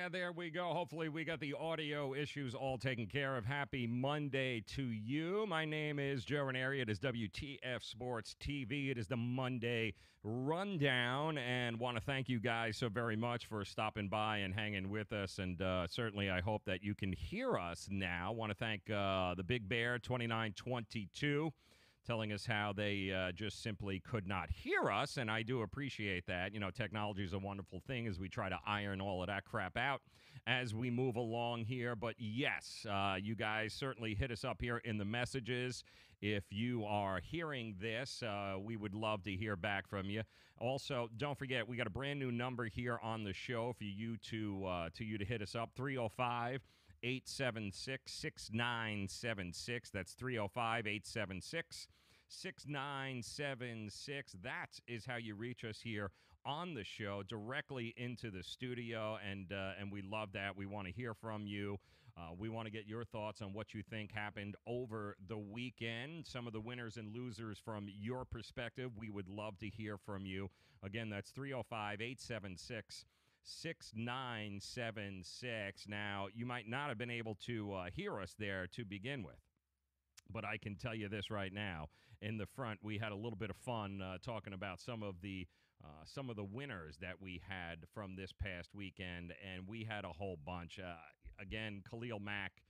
Yeah, there we go. Hopefully we got the audio issues all taken care of. Happy Monday to you. My name is Joe Raineri. It is WTF Sports TV. It is the Monday Rundown, and want to thank you guys so very much for stopping by and hanging with us, and certainly I hope that you can hear us now. Want to thank the Big Bear 2922 telling us how they just simply could not hear us, and I do appreciate that. You know, technology is a wonderful thing as we try to iron all of that crap out as we move along here. But yes, you guys certainly hit us up here in the messages. If you are hearing this, we would love to hear back from you. Also, don't forget, we got a brand new number here on the show for you to hit us up, 305 876 6976. That's 305 876 6976. That is how you reach us here on the show, directly into the studio, and we love that. We want to hear from you. We want to get your thoughts on what you think happened over the weekend, some of the winners and losers from your perspective. We would love to hear from you. Again, that's 305 876 6976. Now, you might not have been able to hear us there to begin with, but I can tell you this right now. In the front, we had a little bit of fun talking about some of the winners that we had from this past weekend, and we had a whole bunch. Again, Khalil Mack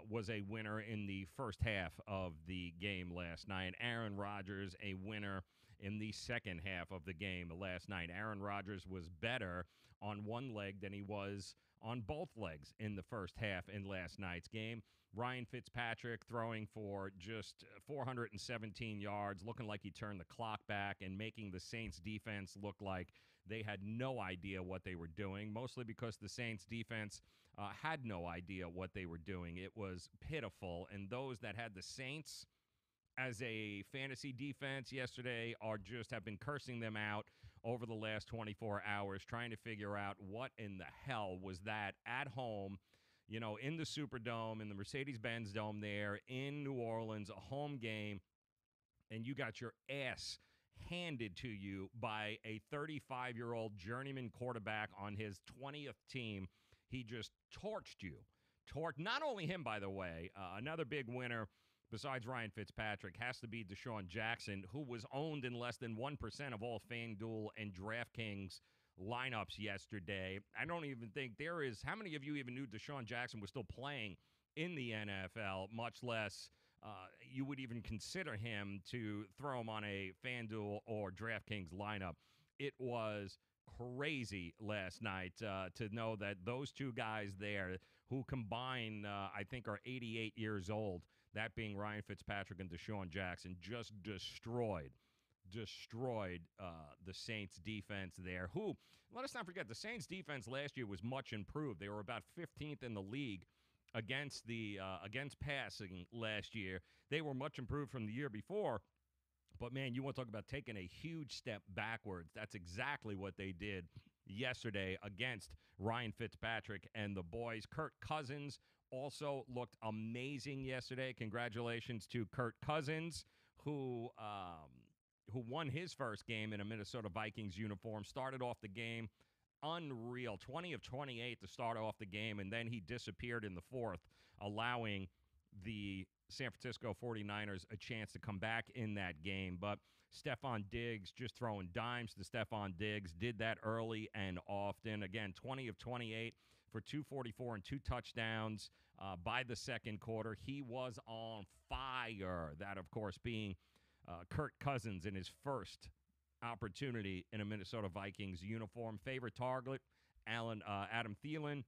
was a winner in the first half of the game last night. Aaron Rodgers, a winner in the second half of the game last night. Aaron Rodgers was better on one leg than he was on both legs in the first half in last night's game. Ryan Fitzpatrick throwing for just 417 yards, looking like he turned the clock back and making the Saints defense look like they had no idea what they were doing, mostly because the Saints defense had no idea what they were doing. It was pitiful, and those that had the Saints as a fantasy defense yesterday have been cursing them out over the last 24 hours, trying to figure out what in the hell was that at home, you know, in the Superdome, in the Mercedes-Benz Dome there in New Orleans, a home game, and you got your ass handed to you by a 35-year-old journeyman quarterback on his 20th team. He just torched you. Not only him, by the way, another big winner besides Ryan Fitzpatrick has to be Deshaun Jackson, who was owned in less than 1% of all FanDuel and DraftKings lineups yesterday. I don't even think there is, how many of you even knew Deshaun Jackson was still playing in the NFL, much less you would even consider him to throw him on a FanDuel or DraftKings lineup? It was crazy last night to know that those two guys there, who combine, I think, are 88 years old, that being Ryan Fitzpatrick and Deshaun Jackson, just destroyed the Saints defense there, who, let us not forget, the Saints defense last year was much improved. They were about 15th in the league against passing last year. They were much improved from the year before. But, man, you want to talk about taking a huge step backwards. That's exactly what they did yesterday against Ryan Fitzpatrick and the boys. Kirk Cousins also looked amazing yesterday. Congratulations to Kirk Cousins, who won his first game in a Minnesota Vikings uniform. Started off the game unreal, 20 of 28 to start off the game, and then he disappeared in the fourth, allowing the San Francisco 49ers a chance to come back in that game. But Stephon Diggs, just throwing dimes to Stephon Diggs, did that early and often. Again, 20 of 28 for 244 and 2 touchdowns by the second quarter. He was on fire. That, of course, being Kirk Cousins in his first opportunity in a Minnesota Vikings uniform. Favorite target, Adam Thielen,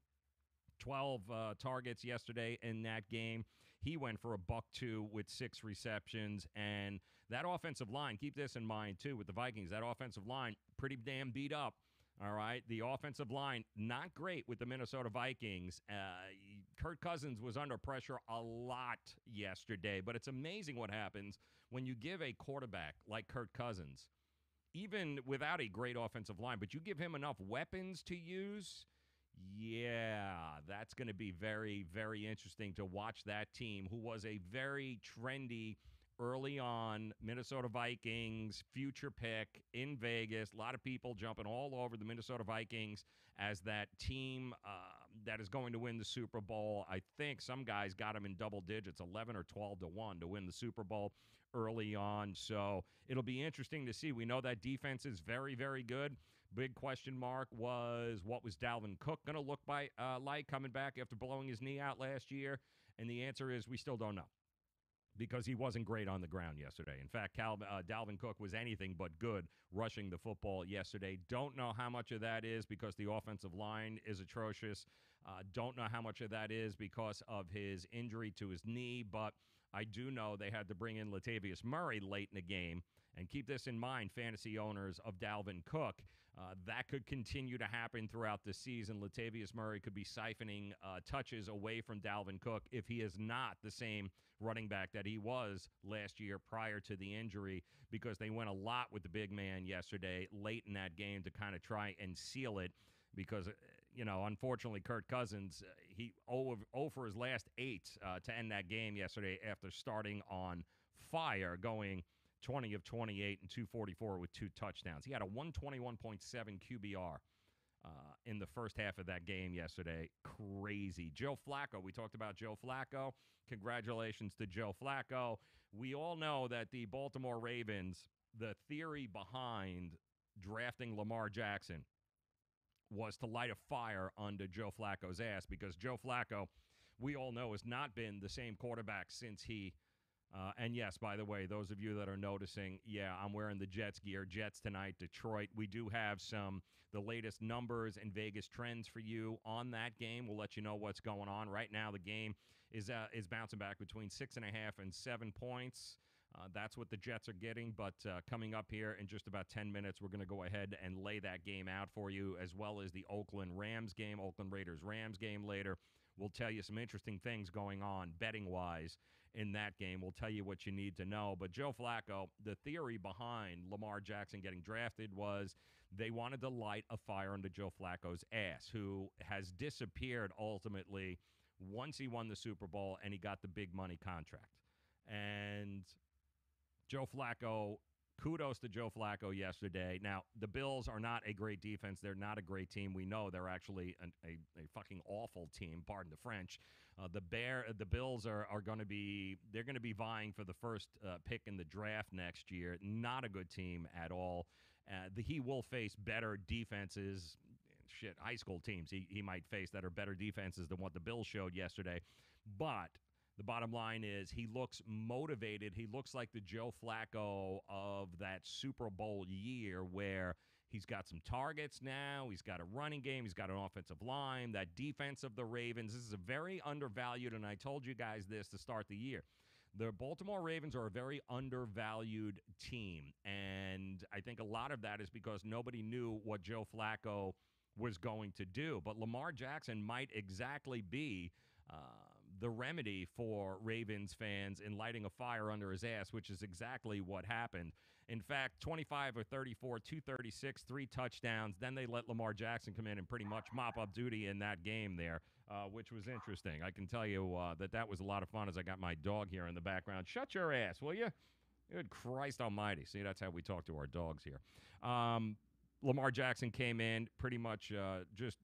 12 targets yesterday in that game. He went for $102 with 6 receptions. And that offensive line, keep this in mind, too, with the Vikings. That offensive line, pretty damn beat up. All right, the offensive line, not great with the Minnesota Vikings. Kirk Cousins was under pressure a lot yesterday, but it's amazing what happens when you give a quarterback like Kirk Cousins, even without a great offensive line, but you give him enough weapons to use. Yeah, that's going to be very, very interesting to watch that team, who was a very trendy early on. Minnesota Vikings, future pick in Vegas. A lot of people jumping all over the Minnesota Vikings as that team that is going to win the Super Bowl. I think some guys got them in double digits, 11 or 12 to 1 to win the Super Bowl early on. So it'll be interesting to see. We know that defense is very, very good. Big question mark was, what was Dalvin Cook going to look like coming back after blowing his knee out last year? And the answer is we still don't know, because he wasn't great on the ground yesterday. In fact, Dalvin Cook was anything but good rushing the football yesterday. Don't know how much of that is because the offensive line is atrocious. Don't know how much of that is because of his injury to his knee, but I do know they had to bring in Latavius Murray late in the game. And keep this in mind, fantasy owners of Dalvin Cook. That could continue to happen throughout the season. Latavius Murray could be siphoning touches away from Dalvin Cook if he is not the same running back that he was last year prior to the injury, because they went a lot with the big man yesterday late in that game to kind of try and seal it because, unfortunately, Kirk Cousins, he 0 for his last 8 to end that game yesterday after starting on fire, going 20 of 28 and 244 with 2 touchdowns. He had a 121.7 QBR in the first half of that game yesterday. Crazy. Joe Flacco, we talked about Joe Flacco. Congratulations to Joe Flacco. We all know that the Baltimore Ravens, the theory behind drafting Lamar Jackson was to light a fire under Joe Flacco's ass, because Joe Flacco, we all know, has not been the same quarterback since he and yes, by the way, those of you that are noticing, yeah, I'm wearing the Jets gear. Jets tonight, Detroit. We do have the latest numbers and Vegas trends for you on that game. We'll let you know what's going on. Right now, the game is bouncing back between 6.5 and 7 points. That's what the Jets are getting. But coming up here in just about 10 minutes, we're going to go ahead and lay that game out for you, as well as the Oakland Rams game, Oakland Raiders-Rams game later. We'll tell you some interesting things going on betting-wise in that game. We'll tell you what you need to know. But Joe Flacco, the theory behind Lamar Jackson getting drafted was they wanted to light a fire under Joe Flacco's ass, who has disappeared ultimately once he won the Super Bowl and he got the big money contract. And Joe Flacco, kudos to Joe Flacco yesterday. Now, the Bills are not a great defense. They're not a great team. We know they're actually a fucking awful team, pardon the French. The Bills are going to be vying for the first pick in the draft next year. Not a good team at all. He will face better defenses, high school teams he might face that are better defenses than what the Bills showed yesterday. But the bottom line is he looks motivated. He looks like the Joe Flacco of that Super Bowl year, where he's got some targets now. He's got a running game. He's got an offensive line. That defense of the Ravens, this is a very undervalued, and I told you guys this to start the year. The Baltimore Ravens are a very undervalued team, and I think a lot of that is because nobody knew what Joe Flacco was going to do. But Lamar Jackson might exactly be the remedy for Ravens fans in lighting a fire under his ass, which is exactly what happened. In fact, 25 of 34, 236, 3 touchdowns. Then they let Lamar Jackson come in and pretty much mop up duty in that game there, which was interesting. I can tell you that was a lot of fun as I got my dog here in the background. Shut your ass, will you? Good Christ almighty. See, that's how we talk to our dogs here. Lamar Jackson came in pretty much just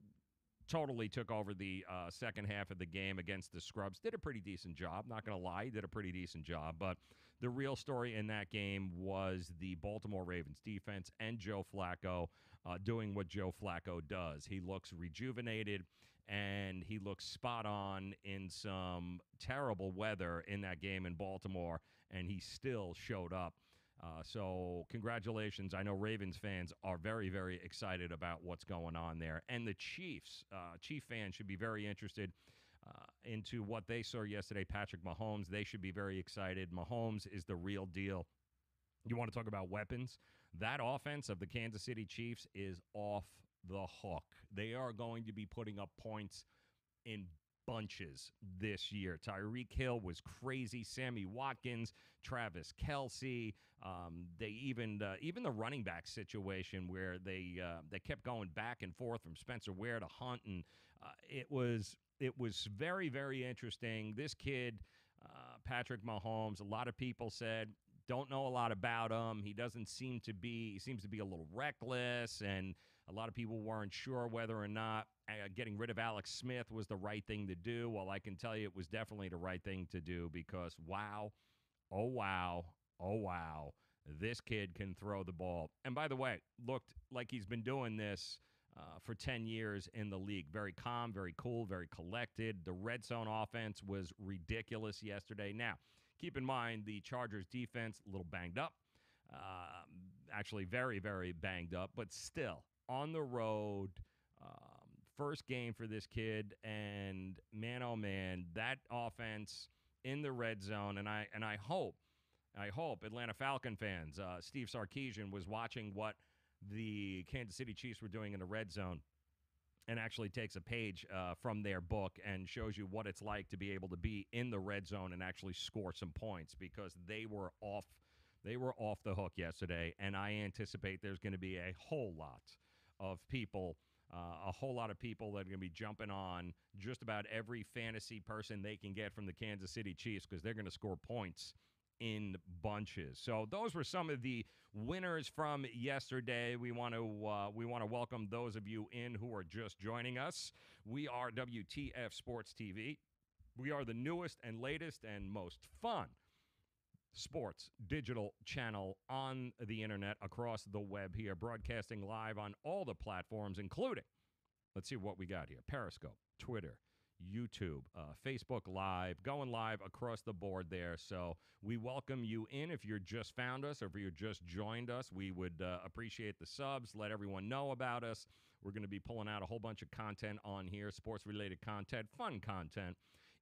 totally took over the second half of the game against the Scrubs. Did a pretty decent job. Not going to lie, did a pretty decent job. But the real story in that game was the Baltimore Ravens defense and Joe Flacco doing what Joe Flacco does. He looks rejuvenated, and he looks spot on in some terrible weather in that game in Baltimore, and he still showed up. So congratulations. I know Ravens fans are very, very excited about what's going on there. And the Chiefs, Chief fans should be very interested into what they saw yesterday. Patrick Mahomes, they should be very excited. Mahomes is the real deal. You want to talk about weapons? That offense of the Kansas City Chiefs is off the hook. They are going to be putting up points in bunches this year. Tyreek Hill was crazy. Sammy Watkins, Travis Kelce. They even the running back situation where they kept going back and forth from Spencer Ware to Hunt, and it was very, very interesting. This kid, Patrick Mahomes. A lot of people said, don't know a lot about him. He seems to be a little reckless, and a lot of people weren't sure whether or not getting rid of Alex Smith was the right thing to do. Well, I can tell you it was definitely the right thing to do because, wow, oh, wow, oh, wow, this kid can throw the ball. And by the way, looked like he's been doing this for 10 years in the league. Very calm, very cool, very collected. The red zone offense was ridiculous yesterday. Now, keep in mind the Chargers defense, a little banged up. Actually, very, very banged up, but still on the road. First game for this kid, and man, oh man, that offense in the red zone. And I hope Atlanta Falcon fans, Steve Sarkisian was watching what the Kansas City Chiefs were doing in the red zone and actually takes a page from their book and shows you what it's like to be able to be in the red zone and actually score some points, because they were off the hook yesterday, and I anticipate there's going to be a whole lot of people that are going to be jumping on just about every fantasy person they can get from the Kansas City Chiefs, because they're going to score points in bunches. So those were some of the winners from yesterday. We want to welcome those of you in who are just joining us. We are WTF Sports TV. We are the newest and latest and most fun sports digital channel on the internet, across the web here, broadcasting live on all the platforms, including, let's see what we got here, Periscope, Twitter, YouTube, Facebook Live, going live across the board there. So we welcome you in. If you're just found us or if you're just joined us, we would appreciate the subs. Let everyone know about us. We're going to be pulling out a whole bunch of content on here, sports-related content, fun content,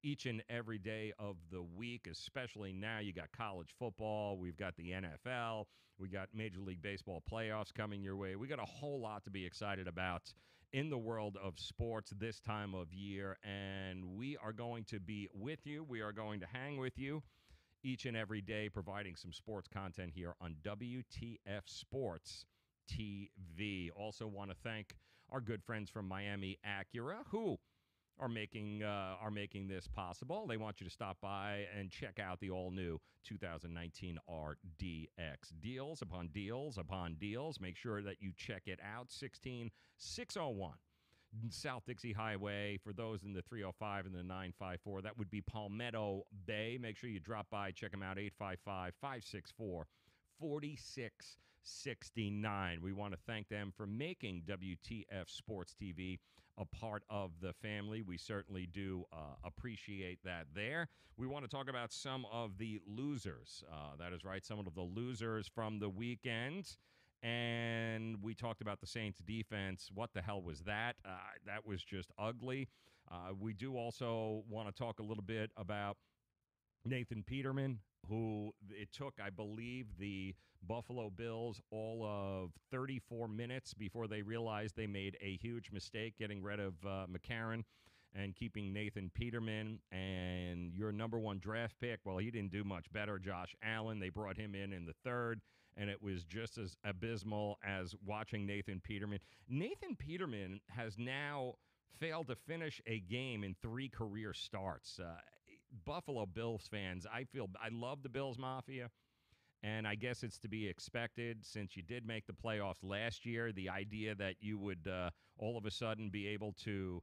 each and every day of the week, especially now. You got college football. We've got the NFL. We got Major League Baseball playoffs coming your way. We got a whole lot to be excited about in the world of sports this time of year, and we are going to be with you. We are going to hang with you each and every day, providing some sports content here on WTF Sports TV. Also want to thank our good friends from Miami Acura, who are making this possible. They want you to stop by and check out the all-new 2019 RDX. Deals upon deals upon deals. Make sure that you check it out. 16601 South Dixie Highway. For those in the 305 and the 954, that would be Palmetto Bay. Make sure you drop by, check them out, 855-564-4669. We want to thank them for making WTF Sports TV a part of the family. We certainly do appreciate that there. We want to talk about some of the losers. That is right, some of the losers from the weekend. And we talked about the Saints defense. What the hell was that? That was just ugly. We do also want to talk a little bit about Nathan Peterman, who it took, I believe, the Buffalo Bills all of 34 minutes before they realized they made a huge mistake getting rid of McCarron and keeping Nathan Peterman. And your number one draft pick, well, he didn't do much better, Josh Allen. They brought him in the third, and it was just as abysmal as watching Nathan Peterman. Nathan Peterman has now failed to finish a game in 3 career starts. Buffalo Bills fans, I love the Bills Mafia, and I guess it's to be expected since you did make the playoffs last year. The idea that you would all of a sudden be able to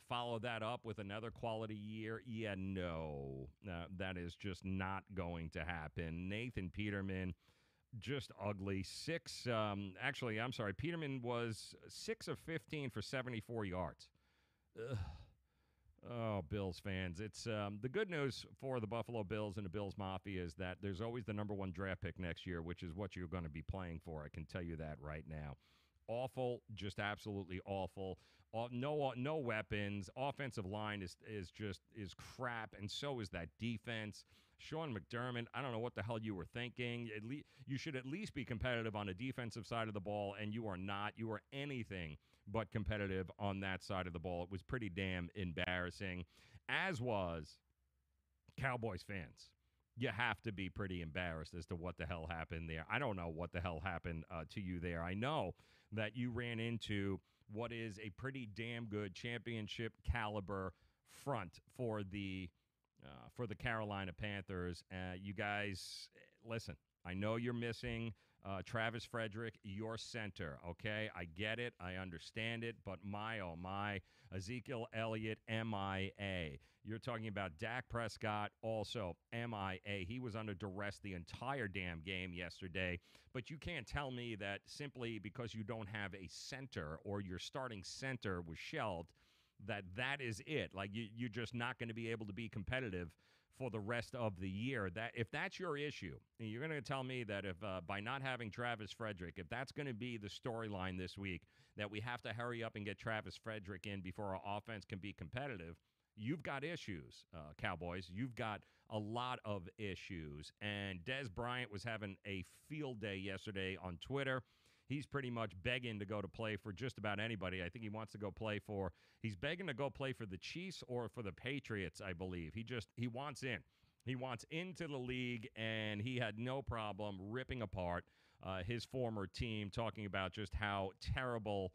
follow that up with another quality year, no, that is just not going to happen. Nathan Peterman, just ugly. Peterman was 6 of 15 for 74 yards. Ugh. Oh, Bills fans. It's the good news for the Buffalo Bills and the Bills Mafia is that there's always the number 1 draft pick next year, which is what you're going to be playing for. I can tell you that right now. Awful, just absolutely awful. No weapons. Offensive line is crap, and so is that defense. Sean McDermott, I don't know what the hell you were thinking. You should at least be competitive on the defensive side of the ball, and you are not. You are anything but competitive on that side of the ball. It was pretty damn embarrassing, as was Cowboys fans. You have to be pretty embarrassed as to what the hell happened there. I don't know what the hell happened to you there. I know that you ran into what is a pretty damn good championship caliber front for the for the Carolina Panthers. You guys, listen, I know you're missing Travis Frederick, your center, okay? I get it. I understand it. But my, oh my, Ezekiel Elliott, MIA. You're talking about Dak Prescott, also MIA. He was under duress the entire damn game yesterday. But you can't tell me that simply because you don't have a center or your starting center was shelved, that is it. Like, you're just not going to be able to be competitive for the rest of the year. That if that's your issue, and you're going to tell me that if by not having Travis Frederick, if that's going to be the storyline this week, that we have to hurry up and get Travis Frederick in before our offense can be competitive, you've got issues, Cowboys. You've got a lot of issues. And Dez Bryant was having a field day yesterday on Twitter. He's pretty much begging to go to play for just about anybody. I think he wants to go play for – he's begging to go play for the Chiefs or for the Patriots, I believe. He wants in. He wants into the league, and he had no problem ripping apart his former team, talking about just how terrible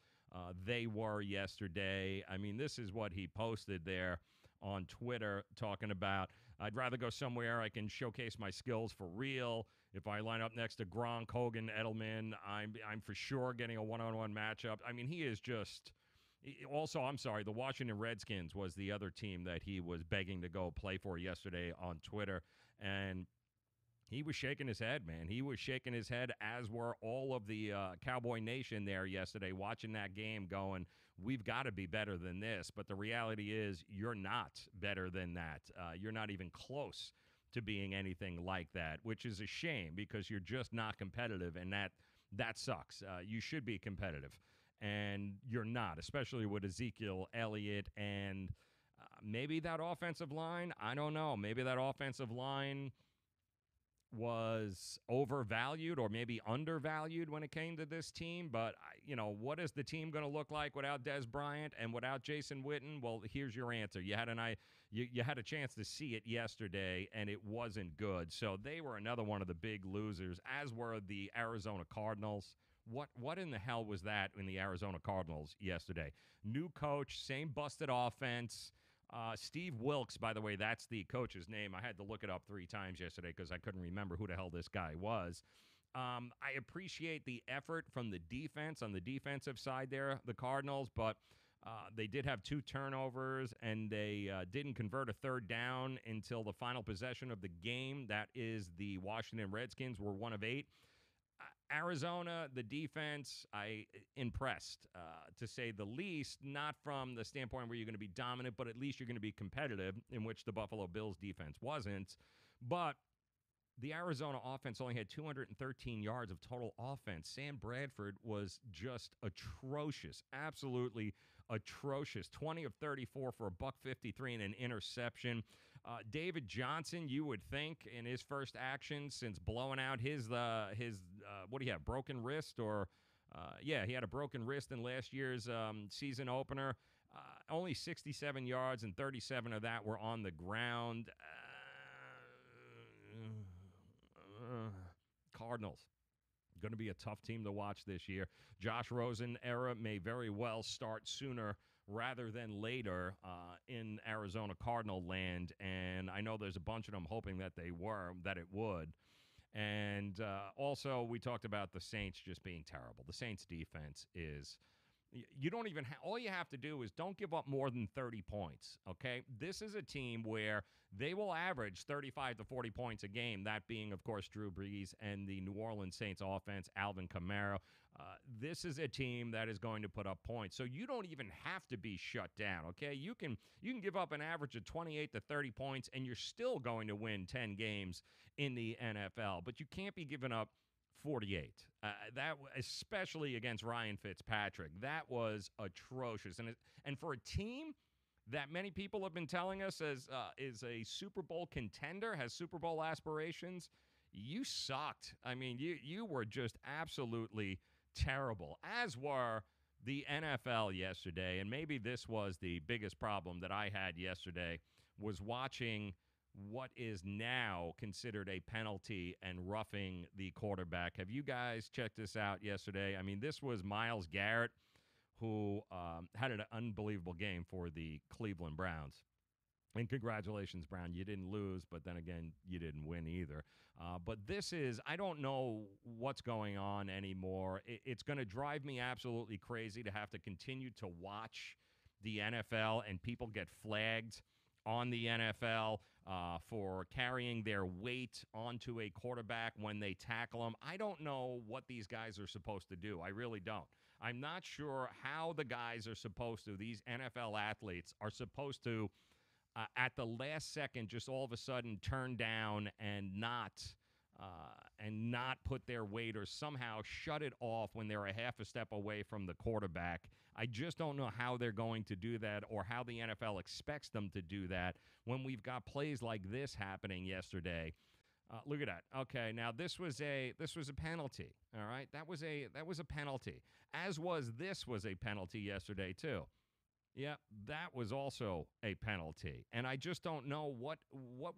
they were yesterday. I mean, this is what he posted there on Twitter, talking about, I'd rather go somewhere I can showcase my skills for real. If I line up next to Gronk, Hogan, Edelman, I'm for sure getting a one-on-one matchup. I mean, he is just – also, I'm sorry, the Washington Redskins was the other team that he was begging to go play for yesterday on Twitter. And he was shaking his head, man. He was shaking his head, as were all of the Cowboy Nation there yesterday, watching that game going, we've got to be better than this. But the reality is you're not better than that. You're not even close to being anything like that, which is a shame because you're just not competitive, and that sucks. You should be competitive, and you're not, especially with Ezekiel Elliott and maybe that offensive line. I don't know. Maybe that offensive line was overvalued or maybe undervalued when it came to this team. But, what is the team going to look like without Dez Bryant and without Jason Witten? Well, here's your answer. You had a chance to see it yesterday, and it wasn't good. So they were another one of the big losers, as were the Arizona Cardinals. What in the hell was that in the Arizona Cardinals yesterday? New coach, same busted offense. Steve Wilkes, by the way, that's the coach's name. I had to look it up 3 times yesterday because I couldn't remember who the hell this guy was. I appreciate the effort from the defense on the defensive side there, the Cardinals, but they did have 2 turnovers, and they didn't convert a 3rd down until the final possession of the game. That is the Washington Redskins were 1 of 8. Arizona, the defense, I impressed, to say the least, not from the standpoint where you're going to be dominant, but at least you're going to be competitive, in which the Buffalo Bills defense wasn't. But the Arizona offense only had 213 yards of total offense. Sam Bradford was just atrocious, absolutely atrocious. 20 of 34 for a $153 and an interception. David Johnson, you would think, in his first action since blowing out his what do you have, broken wrist? Or, he had a broken wrist in last year's season opener. Only 67 yards, and 37 of that were on the ground. Cardinals, going to be a tough team to watch this year. Josh Rosen era may very well start sooner rather than later in Arizona Cardinal land, and I know there's a bunch of them hoping that it would. And also, we talked about the Saints just being terrible. The Saints defense is, you don't even all you have to do is don't give up more than 30 points, okay? This is a team where they will average 35 to 40 points a game, that being, of course, Drew Brees and the New Orleans Saints offense, Alvin Kamara. This is a team that is going to put up points. So you don't even have to be shut down, okay? You can give up an average of 28 to 30 points, and you're still going to win 10 games in the NFL. But you can't be giving up 48. That, especially against Ryan Fitzpatrick, that was atrocious. And for a team that many people have been telling us is a Super Bowl contender, has Super Bowl aspirations, you sucked. I mean, you were just absolutely terrible, as were the NFL yesterday. And maybe this was the biggest problem that I had yesterday, was watching what is now considered a penalty and roughing the quarterback. Have you guys checked this out yesterday? I mean, this was Myles Garrett, who had an unbelievable game for the Cleveland Browns. And congratulations, Brown. You didn't lose, but then again, you didn't win either. But this is, I don't know what's going on anymore. It's going to drive me absolutely crazy to have to continue to watch the NFL and people get flagged on the NFL for carrying their weight onto a quarterback when they tackle him. I don't know what these guys are supposed to do. I really don't. I'm not sure how the guys are supposed to, these NFL athletes are supposed to at the last second, just all of a sudden turn down and not put their weight or somehow shut it off when they're a half a step away from the quarterback. I just don't know how they're going to do that or how the NFL expects them to do that when we've got plays like this happening yesterday. Look at that. Okay, now this was a penalty. All right, that was a penalty. As was a penalty yesterday too. Yeah, that was also a penalty. And I just don't know what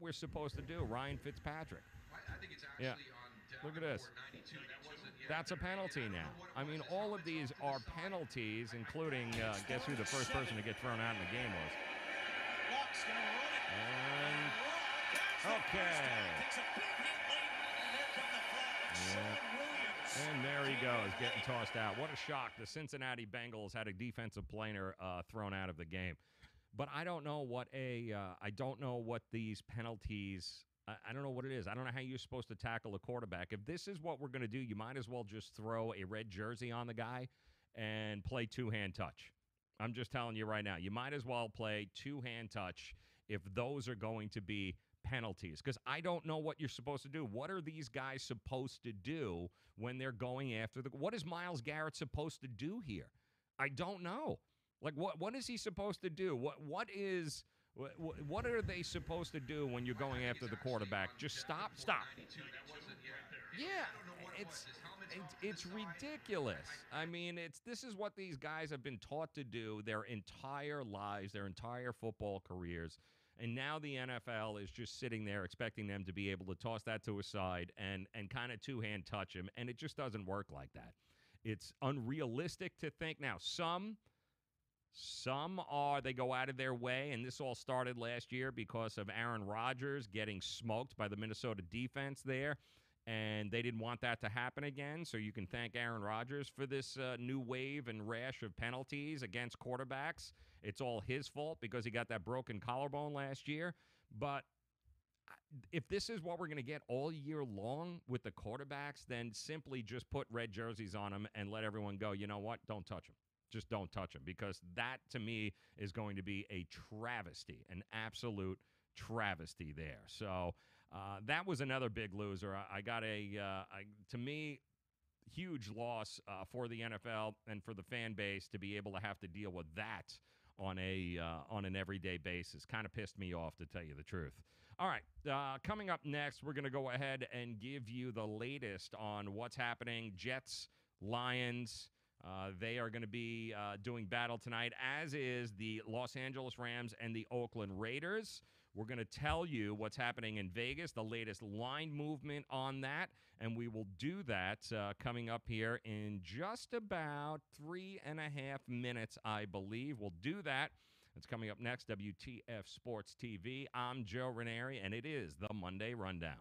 we're supposed to do. Ryan Fitzpatrick. I think it's actually on look at this. 92. That's a penalty now. I mean, all of these are penalties, including, guess who the first person to get thrown out in the game was? And, okay. And there he goes, getting tossed out. What a shock. The Cincinnati Bengals had a defensive player thrown out of the game. But I don't know what these penalties, I don't know what it is. I don't know how you're supposed to tackle a quarterback. If this is what we're going to do, you might as well just throw a red jersey on the guy and play two-hand touch. I'm just telling you right now, you might as well play two-hand touch if those are going to be penalties, because I don't know what you're supposed to do. What are these guys supposed to do when they're going after what is Myles Garrett supposed to do here? I don't know. Like, what is he supposed to do? What are they supposed to do when you're going after the quarterback? Just stop. Yeah, it's ridiculous. I mean, this is what these guys have been taught to do their entire lives, their entire football careers. And now the NFL is just sitting there expecting them to be able to toss that to a side and kind of two-hand touch him, and it just doesn't work like that. It's unrealistic to think. Now, some they go out of their way, and this all started last year because of Aaron Rodgers getting smoked by the Minnesota defense there, and they didn't want that to happen again, so you can thank Aaron Rodgers for this new wave and rash of penalties against quarterbacks. It's all his fault because he got that broken collarbone last year. But if this is what we're going to get all year long with the quarterbacks, then simply just put red jerseys on them and let everyone go, you know what, don't touch them. Just don't touch them, because that, to me, is going to be a travesty, an absolute travesty there. So that was another big loser. I got to me, huge loss for the NFL and for the fan base to be able to have to deal with that on an everyday basis. Kind of pissed me off, to tell you the truth. All right, coming up next, we're going to go ahead and give you the latest on what's happening. Jets, Lions, they are going to be doing battle tonight, as is the Los Angeles Rams and the Oakland Raiders. We're going to tell you what's happening in Vegas, the latest line movement on that, and we will do that coming up here in just about 3.5 minutes, I believe. We'll do that. It's coming up next, WTF Sports TV. I'm Joe Raineri, and it is the Monday Rundown.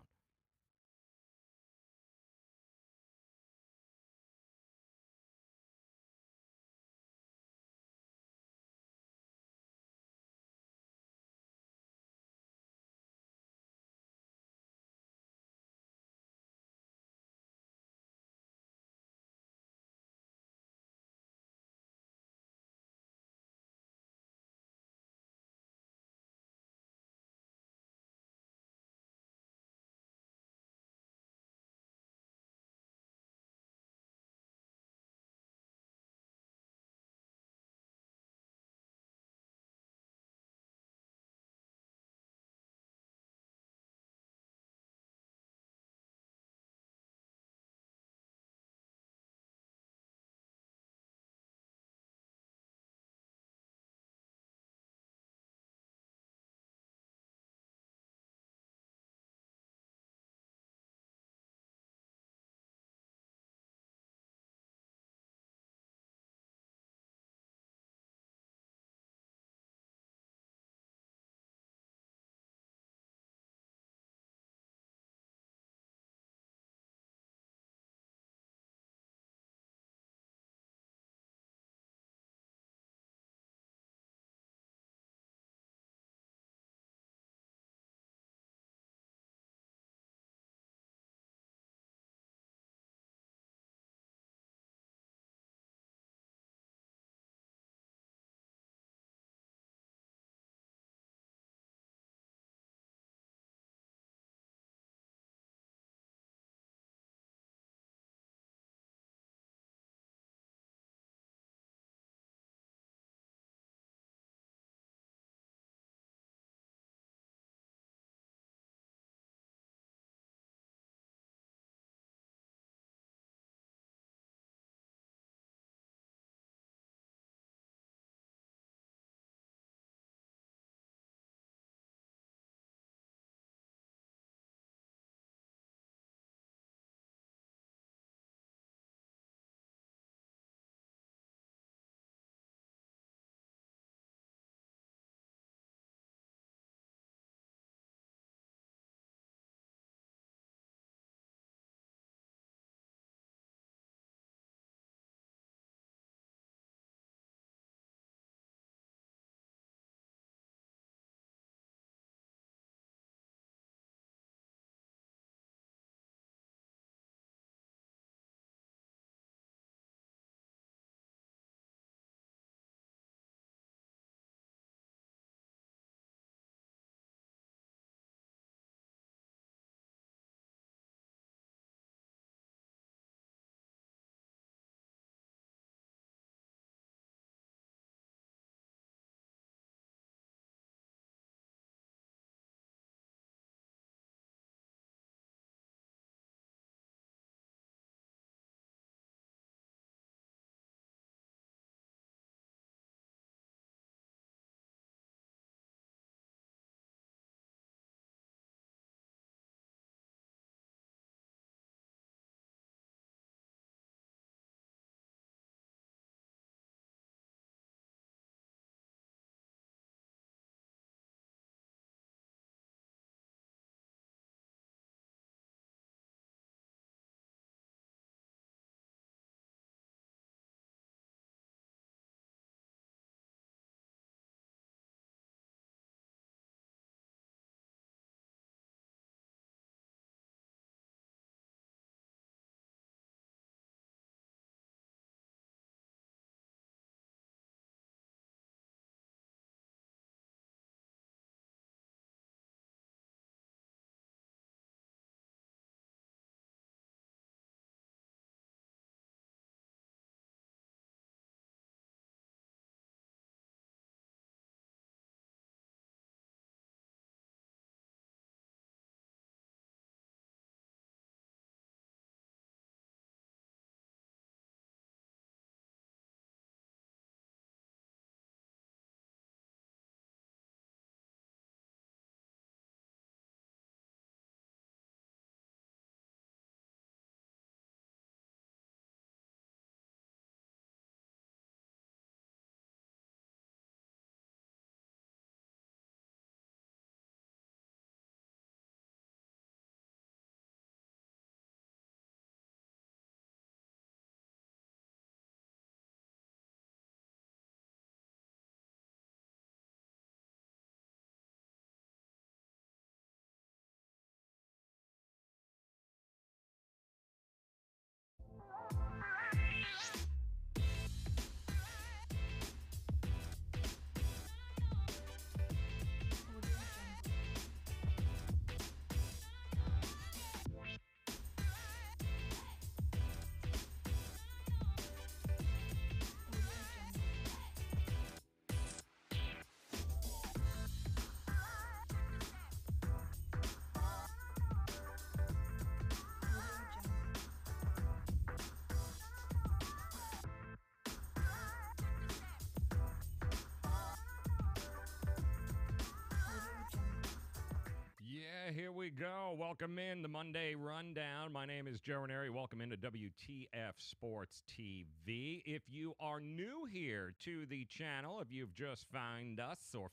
Here we go. Welcome in the Monday Rundown. My name is Joe Raineri. Welcome into WTF SPORTS TV. If you are new here to the channel, if you've just found us or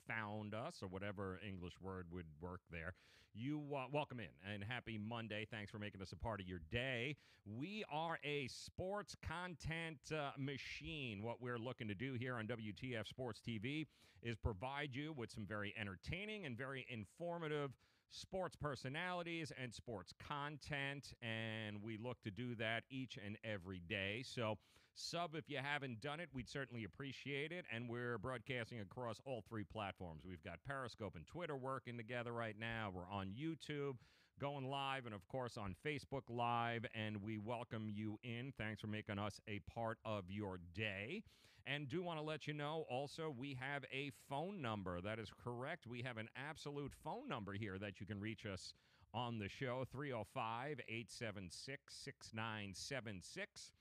whatever English word would work there, you welcome in and happy Monday. Thanks for making us a part of your day. We are a sports content machine. What we're looking to do here on WTF Sports TV is provide you with some very entertaining and very informative sports personalities and sports content, and we look to do that each and every day. So sub if you haven't done it, we'd certainly appreciate it, and we're broadcasting across all three platforms. We've got Periscope and Twitter working together right now. We're on YouTube, going live, and of course on Facebook Live, and we welcome you in. Thanks for making us a part of your day. And do want to let you know, also, we have a phone number. That is correct. We have an absolute phone number here that you can reach us on the show, 305-876-6976.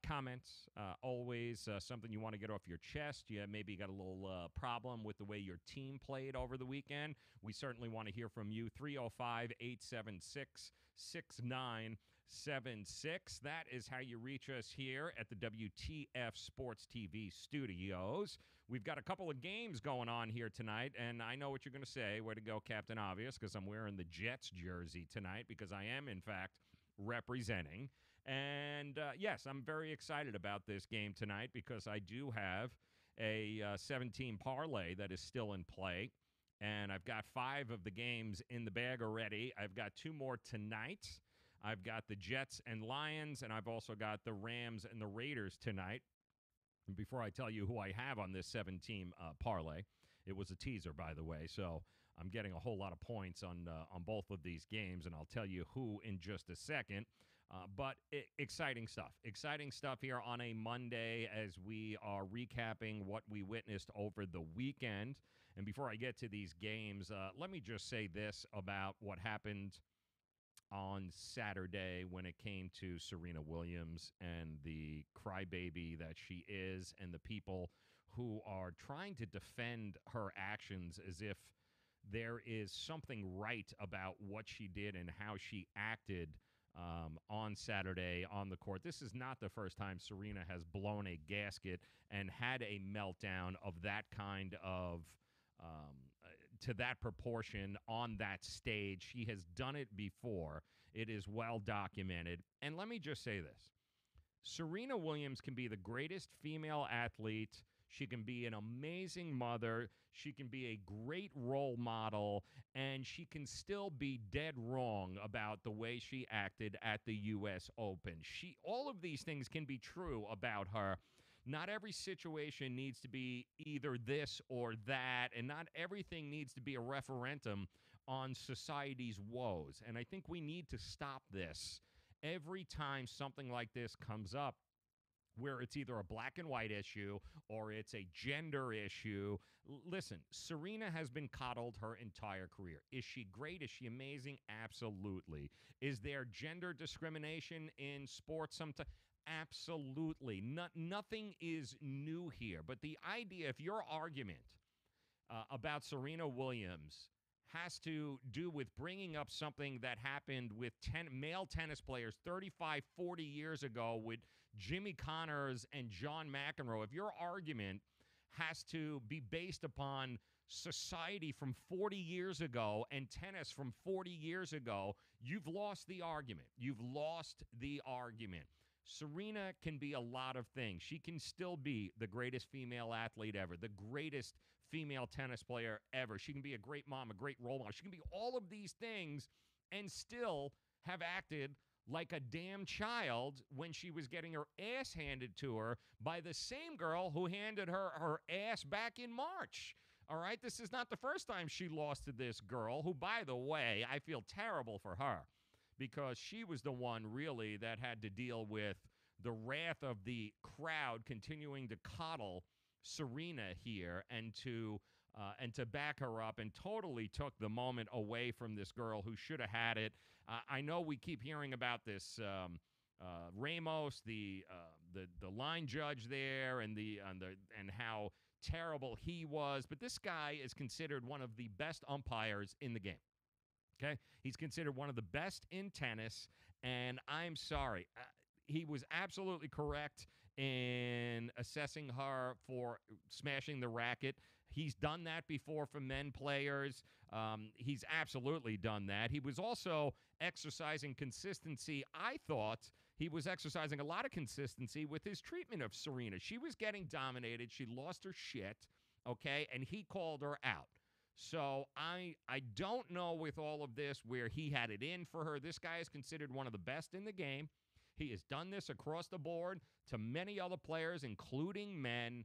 Comments, always something you want to get off your chest. You maybe got a little problem with the way your team played over the weekend. We certainly want to hear from you, 305-876-6976. That is how you reach us here at the WTF Sports TV studios. We've got a couple of games going on here tonight, and I know what you're going to say. Way to go, Captain Obvious, because I'm wearing the Jets jersey tonight because I am, in fact, representing. And, yes, I'm very excited about this game tonight because I do have a 17 parlay that is still in play, and I've got 5 of the games in the bag already. I've got 2 more tonight. I've got the Jets and Lions, and I've also got the Rams and the Raiders tonight. And before I tell you who I have on this 7-team parlay, it was a teaser, by the way, so I'm getting a whole lot of points on both of these games, and I'll tell you who in just a second. But exciting stuff. Exciting stuff here on a Monday as we are recapping what we witnessed over the weekend. And before I get to these games, let me just say this about what happened on Saturday when it came to Serena Williams and the crybaby that she is and the people who are trying to defend her actions as if there is something right about what she did and how she acted on Saturday on the court. This is not the first time Serena has blown a gasket and had a meltdown of that kind of, to that proportion on that stage. She has done it before. It is well documented. And let me just say this. Serena Williams can be the greatest female athlete. She can be an amazing mother. She can be a great role model, and she can still be dead wrong about the way she acted at the U.S. Open. All of these things can be true about her. Not every situation needs to be either this or that, and not everything needs to be a referendum on society's woes. And I think we need to stop this every time something like this comes up, where it's either a black and white issue or it's a gender issue. Listen, Serena has been coddled her entire career. Is she great? Is she amazing? Absolutely. Is there gender discrimination in sports sometimes? Absolutely. Nothing is new here. But the idea, if your argument about Serena Williams has to do with bringing up something that happened with male tennis players 35, 40 years ago with Jimmy Connors and John McEnroe, if your argument has to be based upon society from 40 years ago and tennis from 40 years ago, you've lost the argument. You've lost the argument. Serena can be a lot of things. She can still be the greatest female athlete ever, the greatest female tennis player ever. She can be a great mom, a great role model. She can be all of these things and still have acted like a damn child when she was getting her ass handed to her by the same girl who handed her her ass back in March. All right? This is not the first time she lost to this girl, who, by the way, I feel terrible for her because she was the one really that had to deal with the wrath of the crowd continuing to coddle Serena here and to back her up, and totally took the moment away from this girl who should have had it. I know we keep hearing about this Ramos, the line judge there, and how terrible he was, but this guy is considered one of the best umpires in the game. Okay? He's considered one of the best in tennis, and I'm sorry. He was absolutely correct in assessing her for smashing the racket. He's done that before for men players. He's absolutely done that. He was also exercising consistency. I thought he was exercising a lot of consistency with his treatment of Serena. She was getting dominated. She lost her shit, okay, and he called her out. So I don't know with all of this where he had it in for her. This guy is considered one of the best in the game. He has done this across the board to many other players, including men.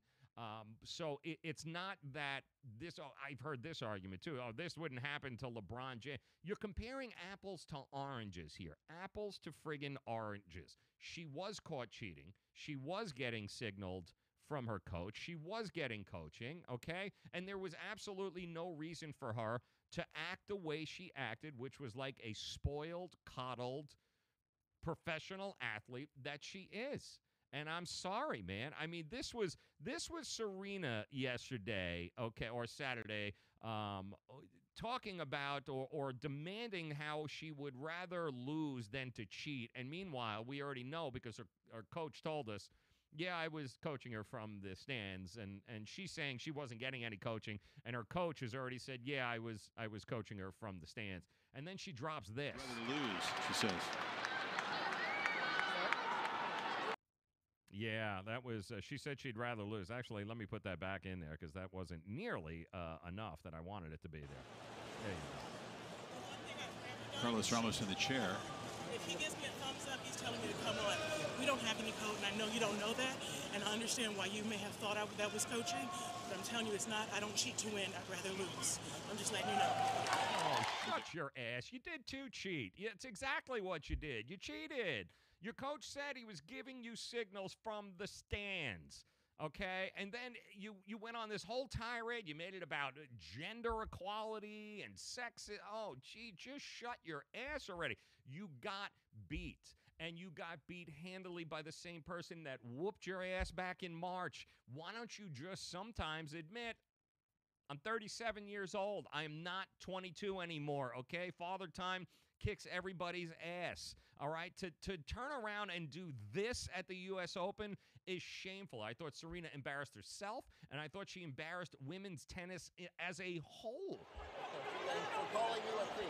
So it's not that this, I've heard this argument too. Oh, this wouldn't happen to LeBron James. You're comparing apples to oranges here. Apples to friggin' oranges. She was caught cheating. She was getting signaled from her coach. She was getting coaching, okay? And there was absolutely no reason for her to act the way she acted, which was like a spoiled, coddled professional athlete that she is. And I'm sorry, man. I mean, this was Serena yesterday, okay, or Saturday, talking about or demanding how she would rather lose than to cheat. And meanwhile, we already know because her coach told us, yeah, I was coaching her from the stands, and she's saying she wasn't getting any coaching, and her coach has already said, yeah, I was coaching her from the stands. And then she drops this. Rather lose, she says. Yeah, that was, she said she'd rather lose. Actually, let me put that back in there because that wasn't nearly enough that I wanted it to be there. There you go. Carlos Ramos in the chair. If he gives me a thumbs up, he's telling me to come on. We don't have any code, and I know you don't know that, and I understand why you may have thought that was coaching, but I'm telling you it's not. I don't cheat to win. I'd rather lose. I'm just letting you know. Oh, shut your ass. You did too cheat. Yeah, it's exactly what you did. You cheated. Your coach said he was giving you signals from the stands, okay? And then you went on this whole tirade. You made it about gender equality and sex. Oh, gee, just shut your ass already. You got beat, and you got beat handily by the same person that whooped your ass back in March. Why don't you just sometimes admit, I'm 37 years old. I am not 22 anymore, okay? Father Time kicks everybody's ass, all right? To turn around and do this at the U.S. Open is shameful. I thought Serena embarrassed herself, and I thought she embarrassed women's tennis as a whole. For calling you a thief.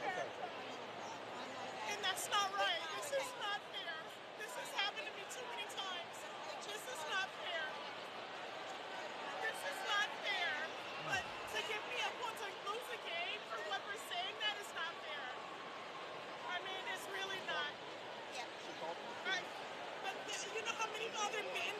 Okay. And that's not right. This is not fair. This has happened to me too many times. This is not fair. This is not fair. But to give me a point to lose a game for what we're saying, that is not fair. I mean, it's really not. Yeah. She called me. Right. But you know how many other men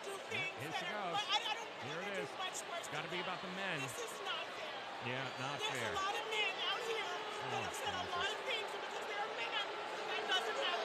do things Here that she are. goes. I don't Here it do is. much worse. Got to be about the men. This is not fair. Yeah, not There's fair. a lot of men out here that have said a lot of things, and because they're men, that doesn't happen.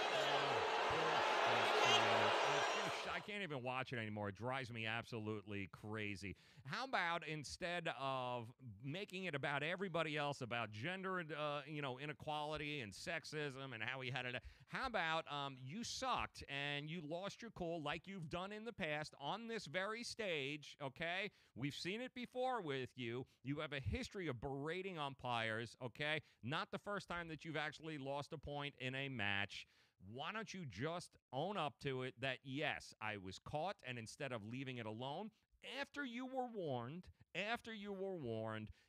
I can't even watch it anymore. It drives me absolutely crazy. How about instead of making it about everybody else, about gender, inequality and sexism and how he had it, how about you sucked and you lost your cool like you've done in the past on this very stage, okay? We've seen it before with you. You have a history of berating umpires, okay? Not the first time that you've actually lost a point in a match. Why don't you just own up to it that, yes, I was caught, and instead of leaving it alone, after you were warned,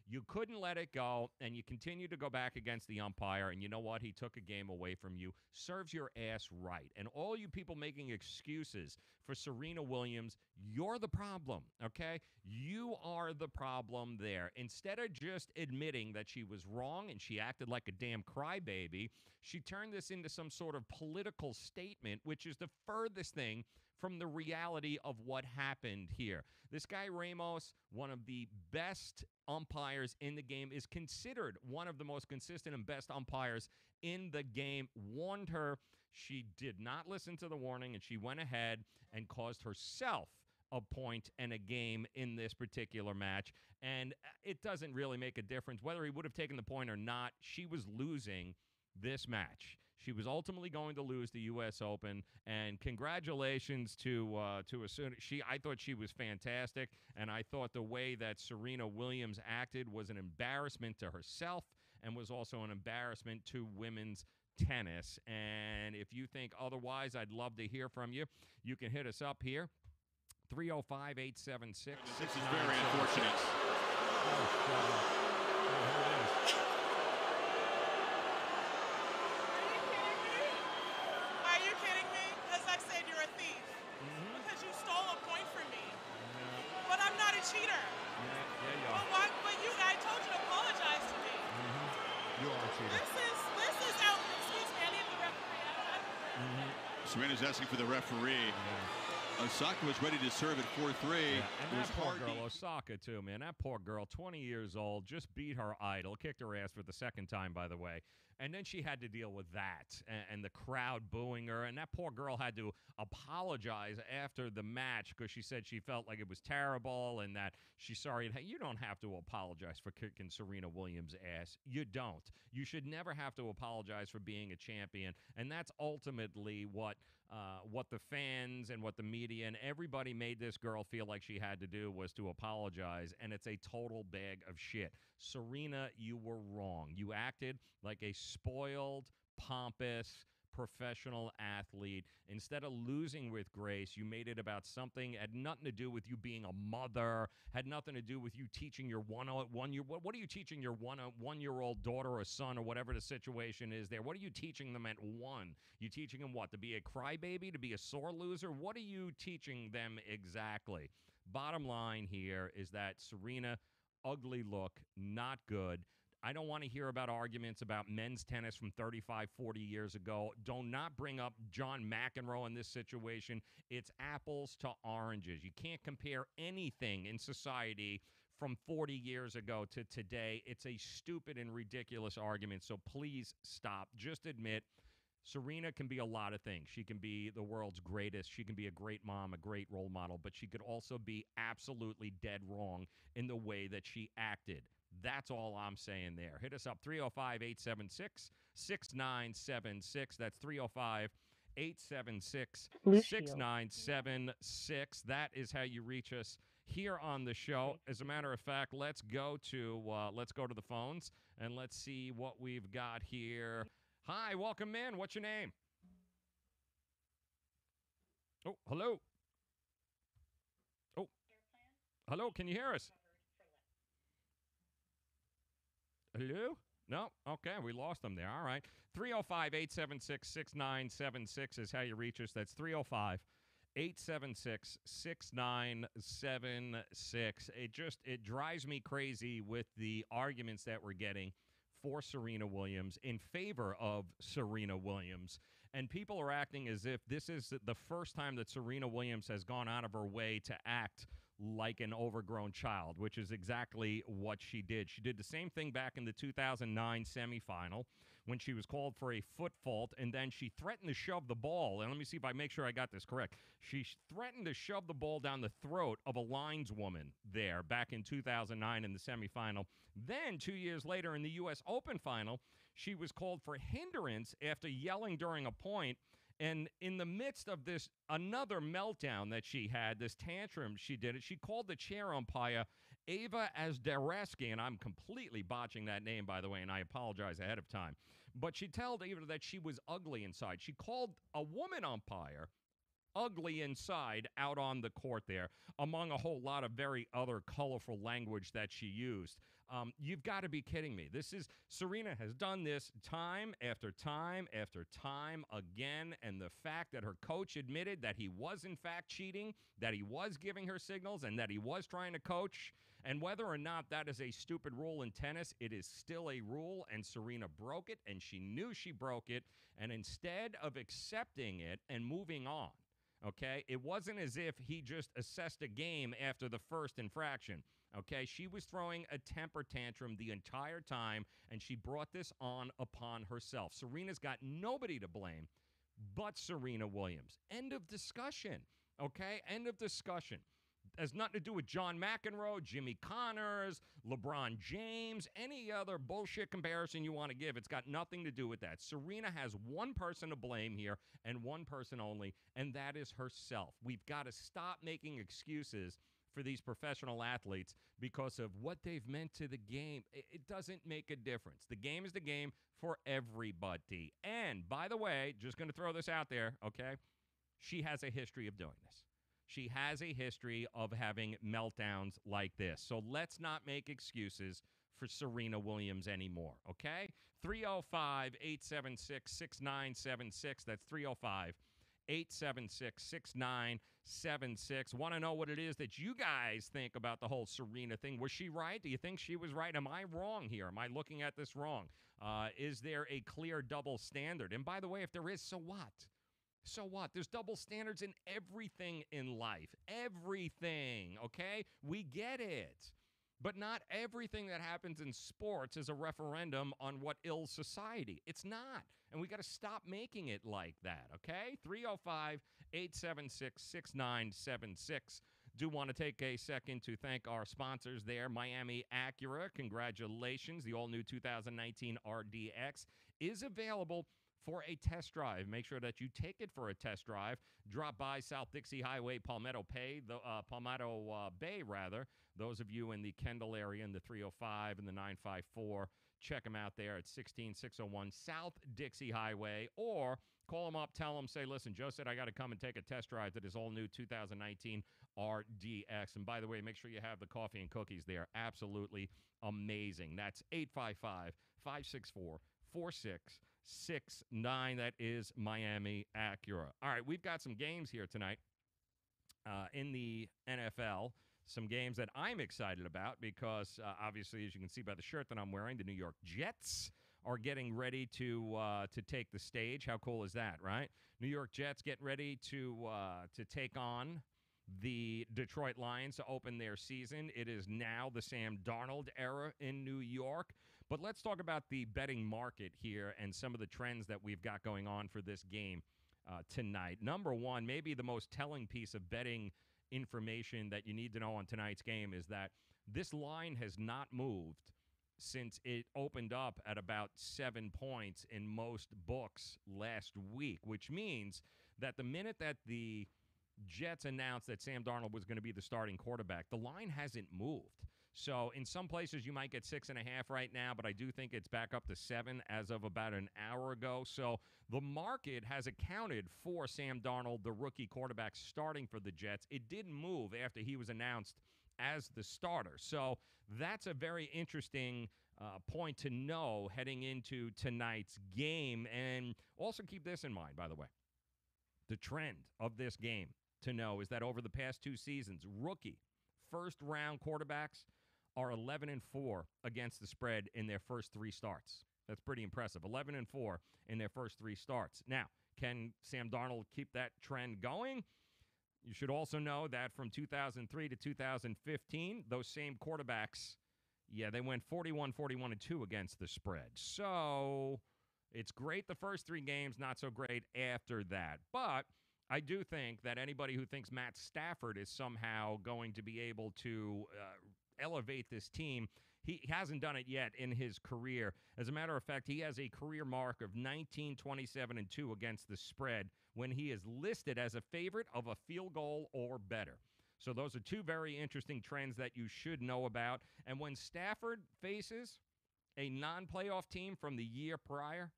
you couldn't let it go, and you continued to go back against the umpire, and you know what? He took a game away from you. Serves your ass right. And all you people making excuses for Serena Williams, you're the problem, okay? You are the problem there. Instead of just admitting that she was wrong and she acted like a damn crybaby, she turned this into some sort of political statement, which is the furthest thing from the reality of what happened here. This guy Ramos, one of the best umpires in the game, is considered one of the most consistent and best umpires in the game, warned her. She did not listen to the warning, and she went ahead and caused herself a point and a game in this particular match. And it doesn't really make a difference whether he would have taken the point or not. She was losing this match. She was ultimately going to lose the U.S. Open, and congratulations to Asuna. I thought she was fantastic, and I thought the way that Serena Williams acted was an embarrassment to herself and was also an embarrassment to women's tennis. And if you think otherwise, I'd love to hear from you. You can hit us up here, 305-876. This is very unfortunate. Are you kidding me? As I said, you're a thief. Because you stole a point from me. But I'm not a cheater. Yeah, you are. But I told you to apologize to me. You are a cheater. This is out. Excuse me, I need the referee. Serena's asking for the referee. Osaka was ready to serve at 4-3. And that poor girl, Osaka, too, man. That poor girl, 20 years old, just beat her idol, kicked her ass for the second time, by the way. And then she had to deal with that and the crowd booing her. And that poor girl had to apologize after the match because she said she felt like it was terrible and that she's sorry. Hey, you don't have to apologize for kicking Serena Williams' ass. You don't. You should never have to apologize for being a champion. And that's ultimately what the fans and what the media and everybody made this girl feel like she had to do was to apologize, and it's a total bag of shit. Serena, you were wrong. You acted like a spoiled, pompous, professional athlete. Instead of losing with grace, you made it about something had nothing to do with you being a mother, had nothing to do with you teaching your what are you teaching your one-year-old daughter or son or whatever the situation is there? What are you teaching them at one? You teaching them what? To be a crybaby, to be a sore loser? What are you teaching them exactly? Bottom line here is that Serena, ugly look, not good. I don't want to hear about arguments about men's tennis from 35, 40 years ago. Do not bring up John McEnroe in this situation. It's apples to oranges. You can't compare anything in society from 40 years ago to today. It's a stupid and ridiculous argument, so please stop. Just admit Serena can be a lot of things. She can be the world's greatest. She can be a great mom, a great role model, but she could also be absolutely dead wrong in the way that she acted. That's all I'm saying there. Hit us up, 305-876-6976. That's 305-876-6976. That is how you reach us here on the show. As a matter of fact, let's go to the phones, and let's see what we've got here. Hi, welcome in. What's your name? Oh, hello. Oh, hello. Can you hear us? Hello? No? Okay, we lost them there. All right. 305-876-6976 is how you reach us. That's 305-876-6976. It drives me crazy with the arguments that we're getting for Serena Williams, in favor of Serena Williams. And people are acting as if this is the first time that Serena Williams has gone out of her way to act like an overgrown child, which is exactly what she did. She did the same thing back in the 2009 semifinal when she was called for a foot fault, and then she threatened to shove the ball. And let me see if I make sure I got this correct. She threatened to shove the ball down the throat of a lineswoman there back in 2009 in the semifinal. Then 2 years later in the U.S. Open final, she was called for hindrance after yelling during a point. And in the midst of this, another meltdown that she had, this tantrum she did, she called the chair umpire Ava Azdareski, and I'm completely botching that name, by the way, and I apologize ahead of time. But she told Ava that she was ugly inside. She called a woman umpire ugly inside out on the court there, among a whole lot of very other colorful language that she used. You've got to be kidding me. Serena has done this time after time after time again, and the fact that her coach admitted that he was in fact cheating, that he was giving her signals, and that he was trying to coach, and whether or not that is a stupid rule in tennis, it is still a rule, and Serena broke it, and she knew she broke it, and instead of accepting it and moving on, okay, it wasn't as if he just assessed a game after the first infraction. Okay, she was throwing a temper tantrum the entire time, and she brought this on upon herself. Serena's got nobody to blame but Serena Williams. End of discussion. Okay, end of discussion. Has nothing to do with John McEnroe, Jimmy Connors, LeBron James, any other bullshit comparison you want to give. It's got nothing to do with that. Serena has one person to blame here and one person only, and that is herself. We've got to stop making excuses for these professional athletes because of what they've meant to the game. It doesn't make a difference. The game is the game for everybody. And, by the way, just going to throw this out there, okay? She has a history of doing this. She has a history of having meltdowns like this. So let's not make excuses for Serena Williams anymore, okay? 305-876-6976. That's 305-876-6976. Want to know what it is that you guys think about the whole Serena thing? Was she right? Do you think she was right? Am I wrong here? Am I looking at this wrong? Is there a clear double standard? And by the way, if there is, so what? So what? There's double standards in everything in life. Everything, okay? We get it. But not everything that happens in sports is a referendum on what ill society. It's not. And we got to stop making it like that, okay? 305-876-6976. Do want to take a second to thank our sponsors there. Miami Acura, congratulations. The all-new 2019 RDX is available for a test drive. Make sure that you take it for a test drive. Drop by South Dixie Highway, Palmetto Bay, rather. Those of you in the Kendall area, in the 305 and the 954, check them out there at 16601 South Dixie Highway, or call them up, tell them, say, listen, Joe said I got to come and take a test drive to this all-new 2019 RDX. And by the way, make sure you have the coffee and cookies there. Absolutely amazing. That's 855-564-4669. That is Miami Acura. All right, we've got some games here tonight in the NFL. Some games that I'm excited about because, obviously, as you can see by the shirt that I'm wearing, the New York Jets are getting ready to take the stage. How cool is that, right? New York Jets get ready to take on the Detroit Lions to open their season. It is now the Sam Darnold era in New York. But let's talk about the betting market here and some of the trends that we've got going on for this game tonight. Number one, maybe the most telling piece of betting information that you need to know on tonight's game is that this line has not moved since it opened up at about 7 points in most books last week, which means that the minute that the Jets announced that Sam Darnold was going to be the starting quarterback, the line hasn't moved. So in some places you might get 6.5 right now, but I do think it's back up to 7 as of about an hour ago. So the market has accounted for Sam Darnold, the rookie quarterback, starting for the Jets. It didn't move after he was announced as the starter. So that's a very interesting point to know heading into tonight's game. And also keep this in mind, by the way. The trend of this game to know is that over the past 2 seasons, rookie first-round quarterbacks are 11-4 against the spread in their first 3 starts. That's pretty impressive. 11-4 in their first 3 starts. Now, can Sam Darnold keep that trend going? You should also know that from 2003 to 2015, those same quarterbacks, they went 41-41-2 against the spread. So it's great the first 3 games, not so great after that. But I do think that anybody who thinks Matt Stafford is somehow going to be able to elevate this team, he hasn't done it yet in his career. As a matter of fact, he has a career mark of 19-27-2 against the spread when he is listed as a favorite of a field goal or better. So those are 2 very interesting trends that you should know about. And when Stafford faces a non-playoff team from the year prior,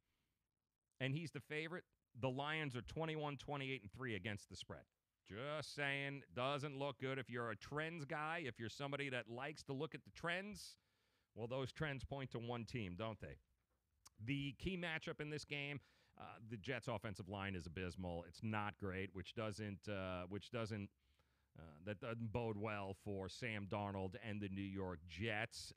and he's the favorite, the Lions are 21-28-3 against the spread. Just saying, doesn't look good. If you're a trends guy, if you're somebody that likes to look at the trends, well, those trends point to one team, don't they? The key matchup in this game, the Jets' offensive line is abysmal. It's not great, which doesn't bode well for Sam Darnold and the New York Jets.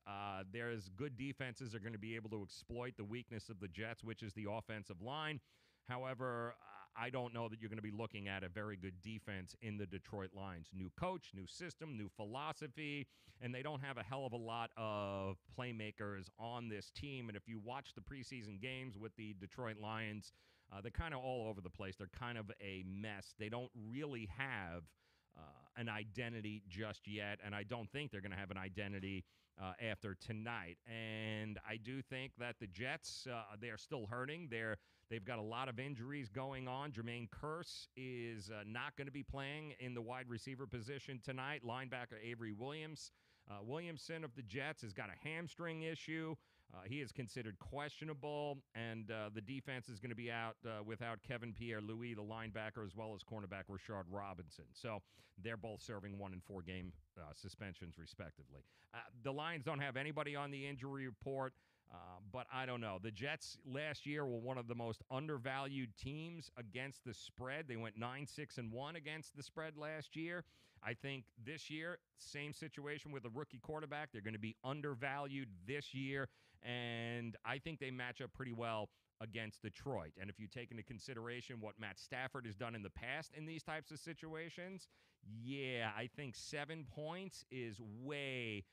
There's good defenses are going to be able to exploit the weakness of the Jets, which is the offensive line. However, I don't know that you're going to be looking at a very good defense in the Detroit Lions. New coach, new system, new philosophy, and they don't have a hell of a lot of playmakers on this team. And if you watch the preseason games with the Detroit Lions, they're kind of all over the place. They're kind of a mess. They don't really have an identity just yet, and I don't think they're going to have an identity after tonight. And I do think that the Jets, they're still hurting. They've got a lot of injuries going on. Jermaine Kearse is not going to be playing in the wide receiver position tonight. Linebacker Avery Williamson of the Jets has got a hamstring issue. He is considered questionable, and the defense is going to be out without Kevin Pierre-Louis, the linebacker, as well as cornerback Rashard Robinson. So they're both serving 1- and 4-game suspensions, respectively. The Lions don't have anybody on the injury report, but I don't know. The Jets last year were one of the most undervalued teams against the spread. They went 9-6-1 against the spread last year. I think this year, same situation with a rookie quarterback. They're going to be undervalued this year, and I think they match up pretty well against Detroit. And if you take into consideration what Matt Stafford has done in the past in these types of situations, yeah, I think 7 points is way,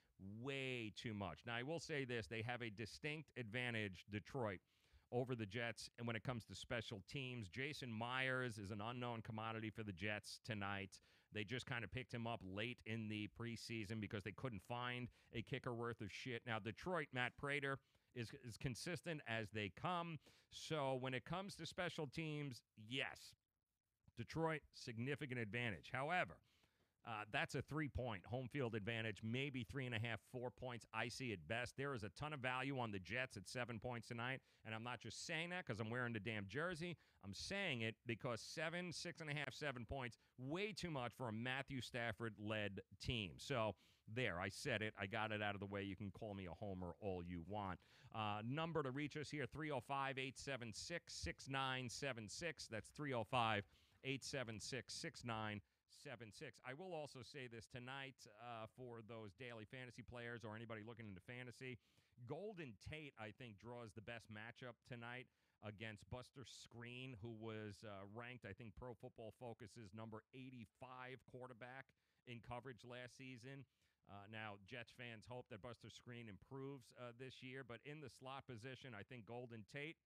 way too much. Now, I will say this. They have a distinct advantage, Detroit, over the Jets, and when it comes to special teams, Jason Myers is an unknown commodity for the Jets tonight. They just kind of picked him up late in the preseason because they couldn't find a kicker worth of shit. Now, Detroit, Matt Prater is consistent as they come. So when it comes to special teams, yes, Detroit, significant advantage. However, that's a 3-point home field advantage, maybe 3.5, 4 points. I see it best. There is a ton of value on the Jets at 7 points tonight, and I'm not just saying that because I'm wearing the damn jersey. I'm saying it because 7, 6.5, 7 points, way too much for a Matthew Stafford-led team. So there, I said it. I got it out of the way. You can call me a homer all you want. Number to reach us here, 305-876-6976. That's 305-876-6976. I will also say this tonight for those daily fantasy players or anybody looking into fantasy. Golden Tate, I think, draws the best matchup tonight against Buster Skrine, who was ranked, I think, Pro Football Focus's number 85 quarterback in coverage last season. Now, Jets fans hope that Buster Skrine improves this year, but in the slot position, I think Golden Tate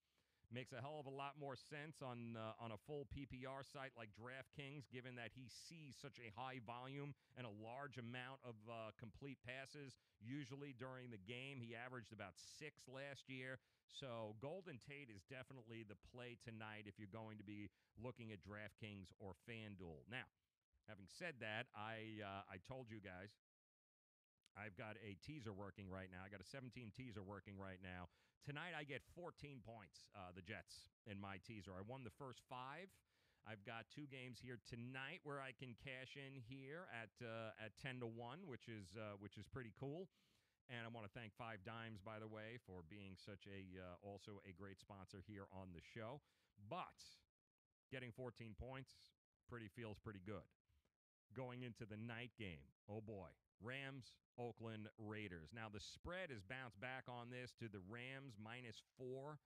makes a hell of a lot more sense on a full PPR site like DraftKings, given that he sees such a high volume and a large amount of complete passes, usually during the game. He averaged about 6 last year. So Golden Tate is definitely the play tonight if you're going to be looking at DraftKings or FanDuel. Now, having said that, I told you guys, I've got a teaser working right now. I got a 7-team teaser working right now. Tonight, I get 14 points, the Jets, in my teaser. I won the first 5. I've got 2 games here tonight where I can cash in here at 10-1, which is pretty cool. And I want to thank 5 Dimes, by the way, for being such also a great sponsor here on the show. But getting 14 points feels pretty good. Going into the night game, oh boy, Rams, Oakland Raiders. Now, the spread has bounced back on this to the Rams -4.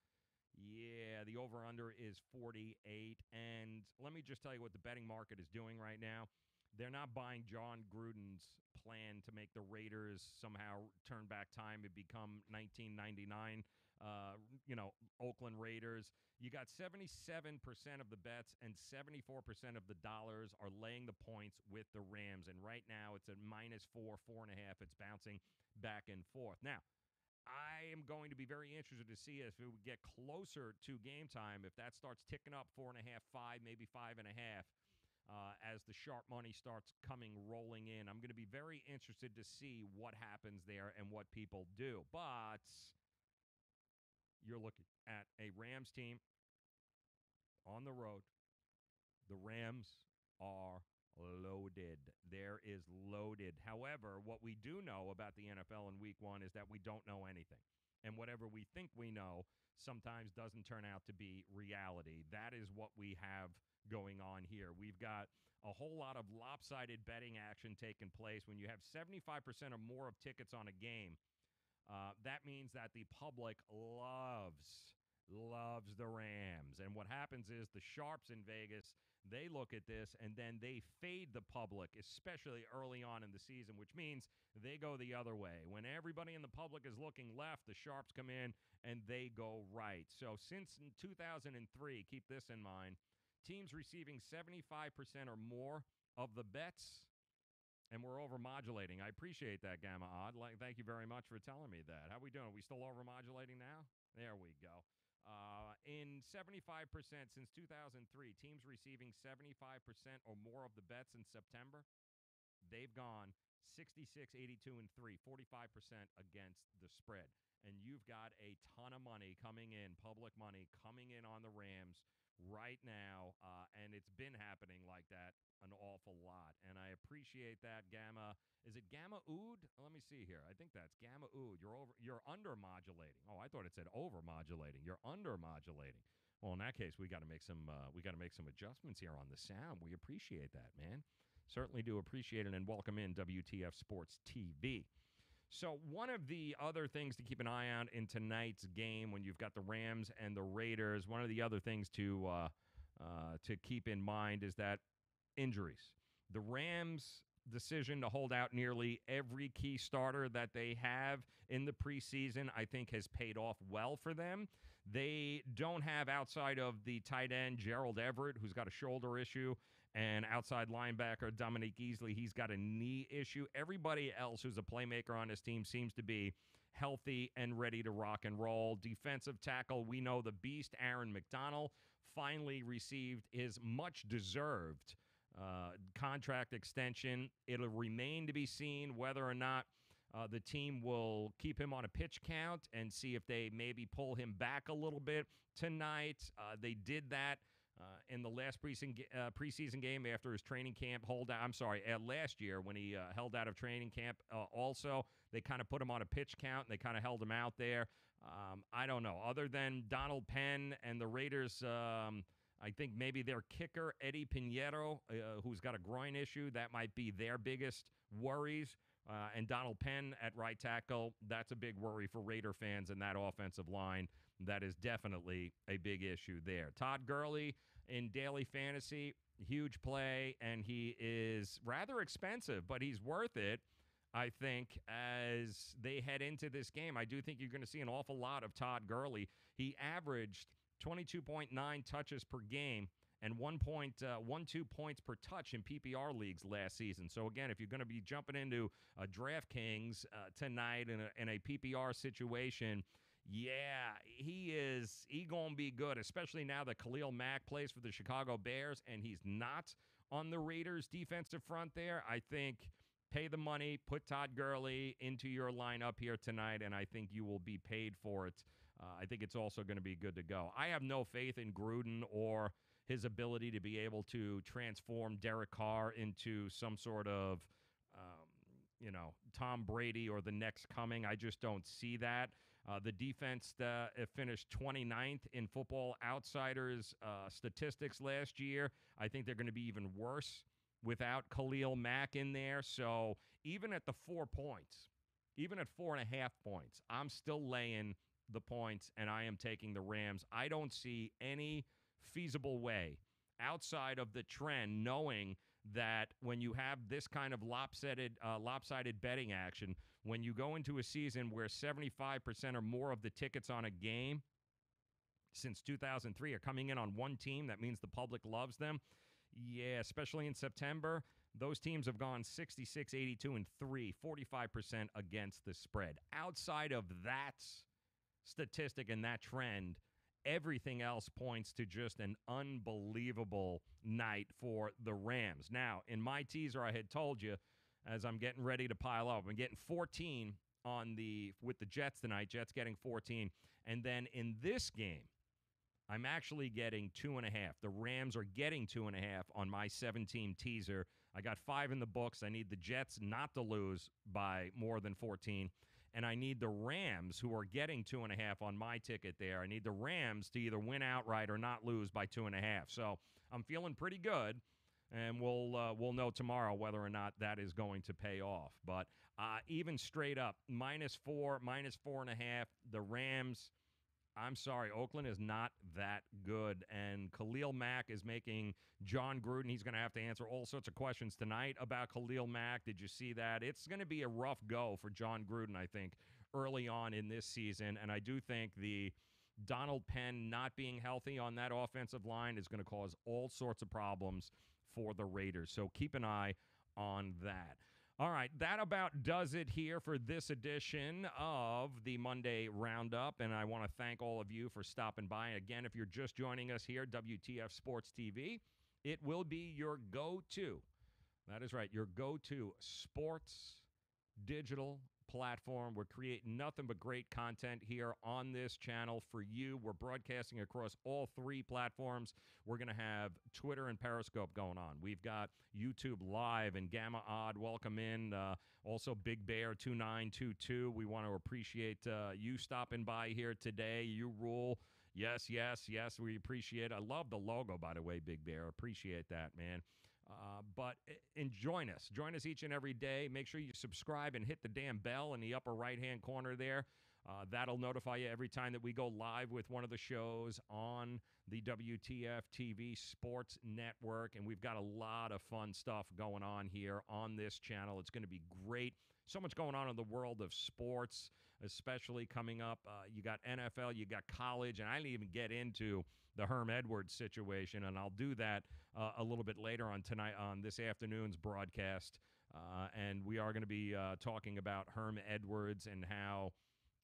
Yeah, the over-under is 48. And let me just tell you what the betting market is doing right now. They're not buying John Gruden's plan to make the Raiders somehow turn back time and become 1999, Oakland Raiders. You got 77% of the bets and 74% of the dollars are laying the points with the Rams. And right now it's at -4, 4.5. It's bouncing back and forth. Now, I am going to be very interested to see if we get closer to game time, if that starts ticking up 4.5, 5, maybe 5.5. As the sharp money starts rolling in. I'm going to be very interested to see what happens there and what people do. But you're looking at a Rams team on the road. The Rams are loaded. There is loaded. However, what we do know about the NFL in Week 1 is that we don't know anything. And whatever we think we know sometimes doesn't turn out to be reality. That is what we have going on here. We've got a whole lot of lopsided betting action taking place. When you have 75% or more of tickets on a game, that means that the public loves the Rams. And what happens is the sharps in Vegas, they look at this and then they fade the public, especially early on in the season, which means they go the other way. When everybody in the public is looking left, the sharps come in and they go right. So since 2003, keep this in mind, teams receiving 75% or more of the bets, and we're overmodulating. I appreciate that, Gamma Odd. Thank you very much for telling me that. How we doing? Are we still overmodulating now? There we go. In 75% since 2003, teams receiving 75% or more of the bets in September, they've gone 66, 82, and 3, 45% against the spread. And you've got a ton of money coming in, public money coming in on the Rams right now, and it's been happening like that an awful lot. And I appreciate that, Gamma. Is it Gamma Ood? Let me see here. I think that's Gamma Ood. You're under-modulating. Oh, I thought it said over-modulating. You're under-modulating. Well, in that case, we got to make some adjustments here on the sound. We appreciate that, man. Certainly do appreciate it, and welcome in WTF Sports TV. So one of the other things to keep an eye on in tonight's game, when you've got the Rams and the Raiders, one of the other things to keep in mind is that injuries. The Rams' decision to hold out nearly every key starter that they have in the preseason, I think, has paid off well for them. They don't have, outside of the tight end Gerald Everett, who's got a shoulder issue, and outside linebacker Dominique Easley, he's got a knee issue. Everybody else who's a playmaker on his team seems to be healthy and ready to rock and roll. Defensive tackle, we know the beast, Aaron McDonald, finally received his much-deserved contract extension. It'll remain to be seen whether or not the team will keep him on a pitch count and see if they maybe pull him back a little bit tonight. They did that in the last preseason game after his training camp last year when he held out of training camp. Also, they kind of put him on a pitch count and they kind of held him out there. I don't know. Other than Donald Penn and the Raiders, I think maybe their kicker, Eddie Pinheiro, who's got a groin issue, that might be their biggest worries. And Donald Penn at right tackle, that's a big worry for Raider fans in that offensive line. That is definitely a big issue there. Todd Gurley in daily fantasy, huge play, and he is rather expensive, but he's worth it, I think, as they head into this game. I do think you're going to see an awful lot of Todd Gurley. He averaged 22.9 touches per game and 1.12 points per touch in PPR leagues last season. So, again, if you're going to be jumping into DraftKings tonight in a PPR situation, yeah, he going to be good, especially now that Khalil Mack plays for the Chicago Bears and he's not on the Raiders' defensive front there. I think pay the money, put Todd Gurley into your lineup here tonight, and I think you will be paid for it. I think it's also going to be good to go. I have no faith in Gruden or his ability to be able to transform Derek Carr into some sort of, Tom Brady or the next coming. I just don't see that. The defense finished 29th in Football Outsiders statistics last year. I think they're going to be even worse without Khalil Mack in there. So even at the 4 points, even at 4.5 points, I'm still laying the points, and I am taking the Rams. I don't see any feasible way outside of the trend, knowing that when you have this kind of lopsided betting action, when you go into a season where 75% or more of the tickets on a game since 2003 are coming in on one team, that means the public loves them. Yeah, especially in September, those teams have gone 66, 82, and 3, 45% against the spread. Outside of that statistic and that trend, everything else points to just an unbelievable night for the Rams. Now, in my teaser, I had told you, as I'm getting ready to pile up, I'm getting 14 with the Jets tonight. Jets getting 14. And then in this game, I'm actually getting 2.5. The Rams are getting 2.5 on my 7-team teaser. I got 5 in the books. I need the Jets not to lose by more than 14. And I need the Rams, who are getting 2.5 on my ticket there. I need the Rams to either win outright or not lose by 2.5. So I'm feeling pretty good, and we'll know tomorrow whether or not that is going to pay off. But even straight up, -4, -4.5, the Rams, I'm sorry, Oakland is not that good. And Khalil Mack is making John Gruden, he's going to have to answer all sorts of questions tonight about Khalil Mack. Did you see that? It's going to be a rough go for John Gruden, I think, early on in this season. And I do think the Donald Penn not being healthy on that offensive line is going to cause all sorts of problems for the Raiders. So keep an eye on that. All right, that about does it here for this edition of the Monday Roundup, and I want to thank all of you for stopping by. Again, if you're just joining us here, WTF Sports TV, it will be your go-to. That is right, your go-to sports digital platform. We're creating nothing but great content here on this channel for you. We're broadcasting across all 3 platforms. We're going to have Twitter and Periscope going on. We've got YouTube Live and Gamma Odd. Welcome in. Also, Big Bear 2922. We want to appreciate you stopping by here today. You rule. Yes, yes, yes. We appreciate it. I love the logo, by the way, Big Bear. Appreciate that, man. And join us. Join us each and every day. Make sure you subscribe and hit the damn bell in the upper right-hand corner there. That'll notify you every time that we go live with one of the shows on the WTF TV Sports Network. And we've got a lot of fun stuff going on here on this channel. It's going to be great. So much going on in the world of sports, especially coming up. You got NFL, you got college, and I didn't even get into the Herm Edwards situation, and I'll do that a little bit later on tonight on this afternoon's broadcast. And we are going to be talking about Herm Edwards and how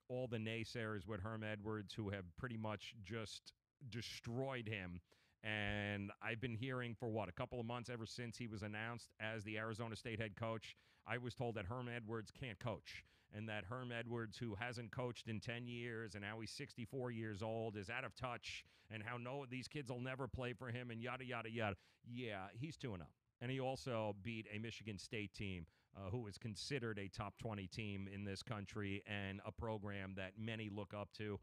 all the naysayers with Herm Edwards who have pretty much just destroyed him. And I've been hearing for, a couple of months ever since he was announced as the Arizona State head coach, I was told that Herm Edwards can't coach, and that Herm Edwards, who hasn't coached in 10 years and now he's 64 years old, is out of touch, and how these kids will never play for him, and yada, yada, yada. Yeah, he's 2-0. And he also beat a Michigan State team who is considered a top 20 team in this country and a program that many look up to.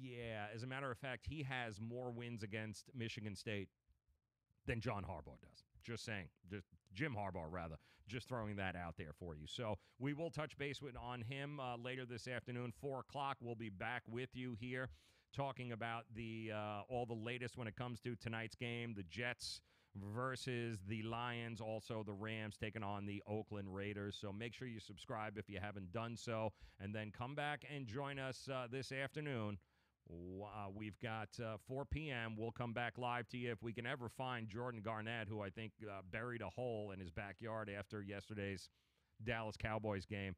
Yeah, as a matter of fact, he has more wins against Michigan State than John Harbaugh does. Just saying. Just Jim Harbaugh, rather. Just throwing that out there for you. So we will touch base on him later this afternoon. 4 o'clock, we'll be back with you here talking about all the latest when it comes to tonight's game, the Jets versus the Lions, also the Rams taking on the Oakland Raiders. So make sure you subscribe if you haven't done so, and then come back and join us this afternoon. We've got 4 p.m. We'll come back live to you if we can ever find Jordan Garnett, who I think buried a hole in his backyard after yesterday's Dallas Cowboys game.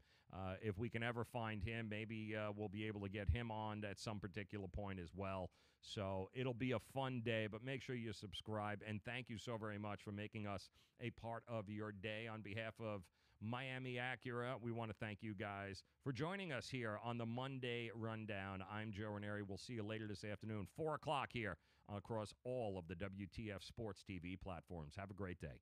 If we can ever find him, maybe we'll be able to get him on at some particular point as well. So it'll be a fun day, but make sure you subscribe. And thank you so very much for making us a part of your day. On behalf of Miami Acura, we want to thank you guys for joining us here on the Monday Rundown. I'm Joe Raineri. We'll see you later this afternoon, 4 o'clock here across all of the WTF Sports TV platforms. Have a great day.